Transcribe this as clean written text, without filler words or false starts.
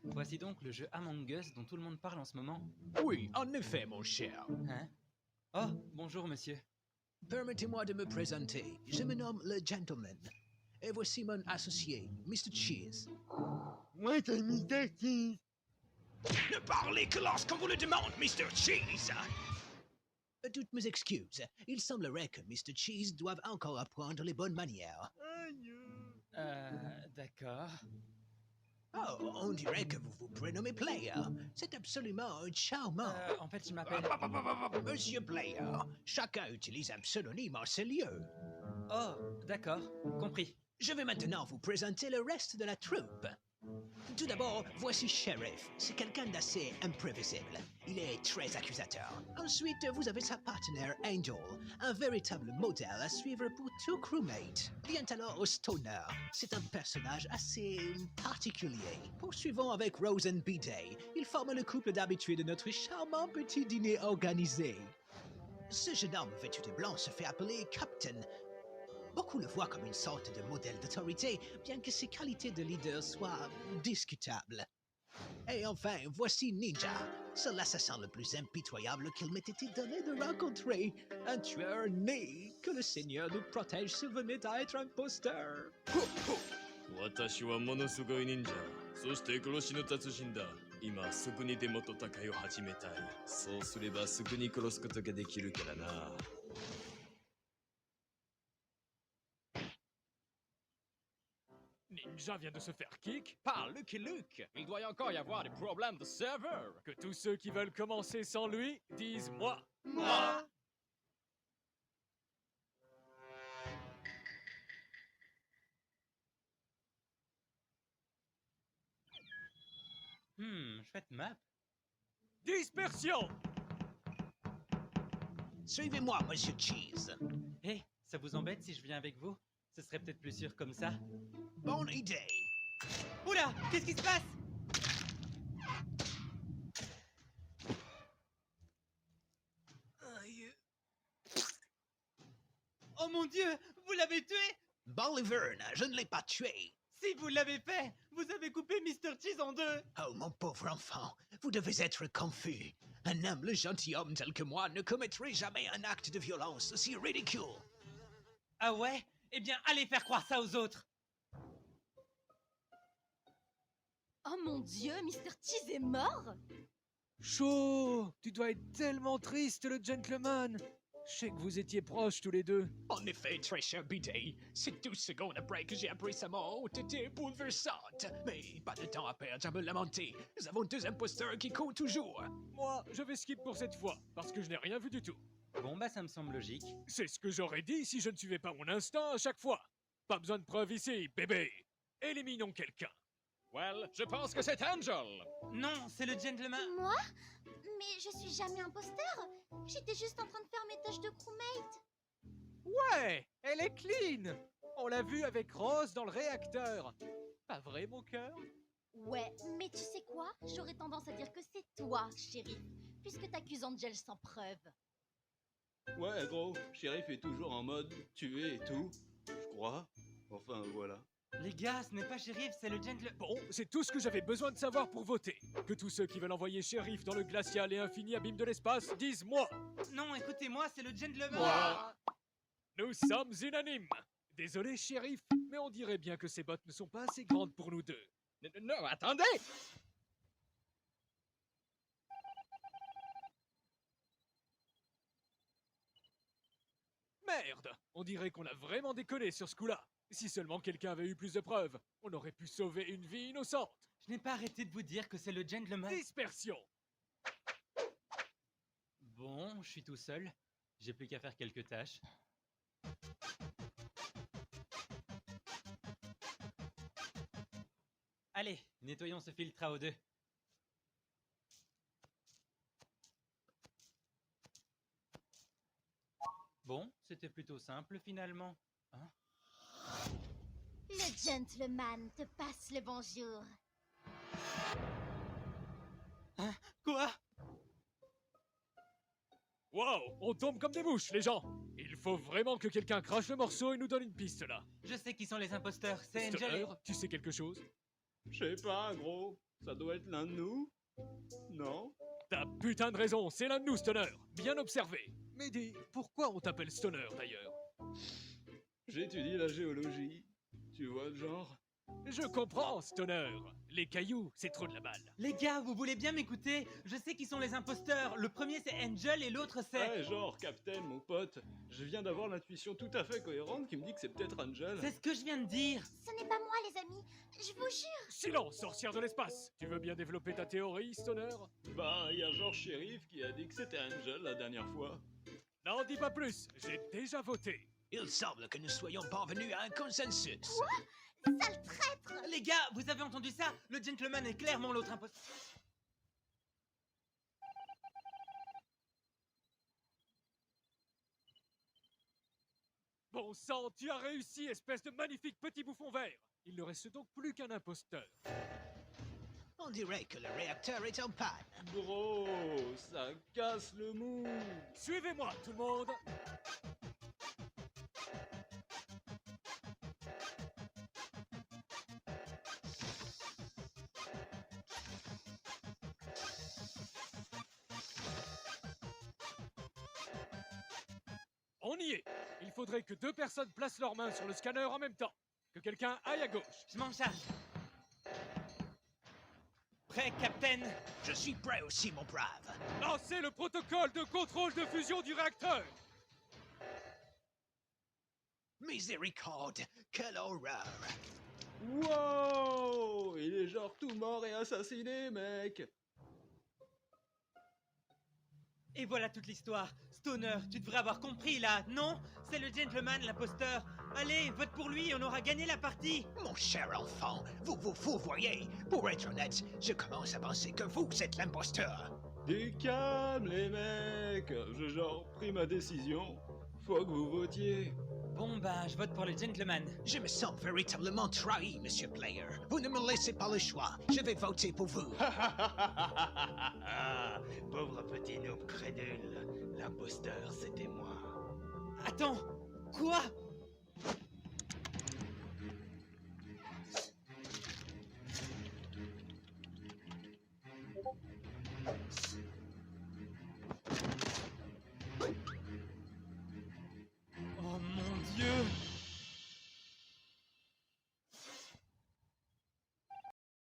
voici donc le jeu Among Us dont tout le monde parle en ce moment. Oui, en effet, mon cher. Hein? Oh, bonjour monsieur. Permettez-moi de me présenter. Je me nomme le Gentleman. Et voici mon associé, Mr. Cheese. Moi, c'est Mr. Cheese. Ne parlez que lorsqu'on vous le demande, Mr. Cheese. Toutes mes excuses. Il semblerait que Mr. Cheese doive encore apprendre les bonnes manières. D'accord. Oh, on dirait que vous vous prénommez Player. C'est absolument charmant. En fait, je m'appelle... Monsieur Player, chacun utilise un pseudonyme en ce lieu. Oh, d'accord, compris. Je vais maintenant vous présenter le reste de la troupe. Tout d'abord, voici Sheriff. C'est quelqu'un d'assez imprévisible. Il est très accusateur. Ensuite, vous avez sa partenaire Angel, un véritable modèle à suivre pour tout crewmate. Vient alors Stoner. C'est un personnage assez particulier. Poursuivons avec Rose and B-Day. Ils forment le couple d'habitude de notre charmant petit dîner organisé. Ce jeune homme vêtu de blanc se fait appeler Captain. Beaucoup le voient comme une sorte de modèle d'autorité, bien que ses qualités de leader soient discutables. Et enfin, voici Ninja. C'est l'assassin le plus impitoyable qu'il m'ait été donné de rencontrer. Un tueur né. Que le Seigneur nous protège s'il venait à être imposteur. 私はものすごい忍者。そして殺しの達人だ。今すぐにでも戦いを始めたい。そうすればすぐに殺すことができるからな。Ninja vient de se faire kick. Par Lucky Luke, il doit y encore y avoir des problèmes de serveur. Que tous ceux qui veulent commencer sans lui disent moi. Moi. Chouette map. Dispersion. Suivez-moi, Monsieur Cheese. Hé, ça vous embête si je viens avec vous? Ce serait peut-être plus sûr comme ça. Bonne idée. Oula, qu'est-ce qui se passe? Aïe. Oh mon Dieu, vous l'avez tué? Bolivar, je ne l'ai pas tué. Si vous l'avez fait, vous avez coupé Mr. Cheese en deux. Oh, mon pauvre enfant, vous devez être confus. Un humble gentilhomme tel que moi ne commettrait jamais un acte de violence aussi ridicule. Ah ouais? Eh bien, allez faire croire ça aux autres. Oh mon Dieu, Mr. Cheese est mort? Chaud. Tu dois être tellement triste, le gentleman. Je sais que vous étiez proches tous les deux. En effet, très cher Bidet, ces 12 secondes après que j'ai appris sa mort ont été bouleversantes. Mais pas de temps à perdre à me lamenter. Nous avons deux imposteurs qui courent toujours. Moi, je vais skip pour cette fois, parce que je n'ai rien vu du tout. Bon bah ça me semble logique. C'est ce que j'aurais dit si je ne suivais pas mon instinct à chaque fois. Pas besoin de preuves ici, bébé. Éliminons quelqu'un. Well, je pense que c'est Angel. Non, c'est le gentleman. Moi? Mais je suis jamais imposteur. J'étais juste en train de faire mes tâches de crewmate. Ouais, elle est clean. On l'a vu avec Rose dans le réacteur. Pas vrai, mon cœur? Ouais, mais tu sais quoi? J'aurais tendance à dire que c'est toi, shérif, puisque t'accuses Angel sans preuve. Ouais, gros, Sheriff est toujours en mode tuer et tout, je crois. Enfin, voilà. Les gars, ce n'est pas shérif, c'est le gentleman. Bon, c'est tout ce que j'avais besoin de savoir pour voter. Que tous ceux qui veulent envoyer shérif dans le glacial et infini abîme de l'espace disent moi. Non, écoutez-moi, c'est le gentleman. Moi. Nous sommes unanimes. Désolé, shérif, mais on dirait bien que ces bottes ne sont pas assez grandes pour nous deux. Non, attendez. Merde, on dirait qu'on a vraiment déconné sur ce coup-là. Si seulement quelqu'un avait eu plus de preuves, on aurait pu sauver une vie innocente. Je n'ai pas arrêté de vous dire que c'est le gentleman. Dispersion. Bon, je suis tout seul. J'ai plus qu'à faire quelques tâches. Allez, nettoyons ce filtre à O2. Bon, c'était plutôt simple finalement. Hein? Le gentleman te passe le bonjour. Hein? Quoi? Wow, on tombe comme des mouches, les gens. Il faut vraiment que quelqu'un crache le morceau et nous donne une piste, là. Je sais qui sont les imposteurs, c'est Angel Stoner, et... tu sais quelque chose? Je sais pas, gros. Ça doit être l'un de nous? Non? T'as putain de raison, c'est l'un de nous, Stoner. Bien observé. Mais dis, pourquoi on t'appelle Stoner, d'ailleurs? J'étudie la géologie. Tu vois le genre? Je comprends, Stoner. Les cailloux, c'est trop de la balle. Les gars, vous voulez bien m'écouter? Je sais qui sont les imposteurs. Le premier c'est Angel et l'autre c'est... Ouais, genre, Captain, mon pote. Je viens d'avoir l'intuition tout à fait cohérente qui me dit que c'est peut-être Angel. C'est ce que je viens de dire. Ce n'est pas moi, les amis. Je vous jure. Silence, sorcière de l'espace. Tu veux bien développer ta théorie, Stoner? Bah, il y a genre Shérif qui a dit que c'était Angel la dernière fois. N'en dis pas plus, j'ai déjà voté. Il semble que nous soyons parvenus à un consensus. Sale traître. Les gars, vous avez entendu ça? Le gentleman est clairement l'autre imposteur. Bon sang, tu as réussi, espèce de magnifique petit bouffon vert. Il ne reste donc plus qu'un imposteur. On dirait que le réacteur est en panne. Bro, ça casse le mood. Suivez-moi, tout le monde. On y est. Il faudrait que 2 personnes placent leurs mains sur le scanner en même temps. Que quelqu'un aille à gauche. Je m'en charge. Prêt, Captain? Je suis prêt aussi, mon brave. Lancez le protocole de contrôle de fusion du réacteur. Miséricorde, quelle horreur. Wow, il est genre tout mort et assassiné, mec. Et voilà toute l'histoire. Stoner, tu devrais avoir compris là, non? C'est le gentleman, l'imposteur. Allez, vote pour lui, on aura gagné la partie. Mon cher enfant, vous voyez, pour être honnête, je commence à penser que vous êtes l'imposteur. Du calme, les mecs. J'ai genre pris ma décision. Faut que vous votiez. Bon bah, je vote pour le gentleman. Je me sens véritablement trahi, monsieur Player. Vous ne me laissez pas le choix. Je vais voter pour vous. Pauvre petit noob crédule. L'imposteur, c'était moi. Attends, quoi?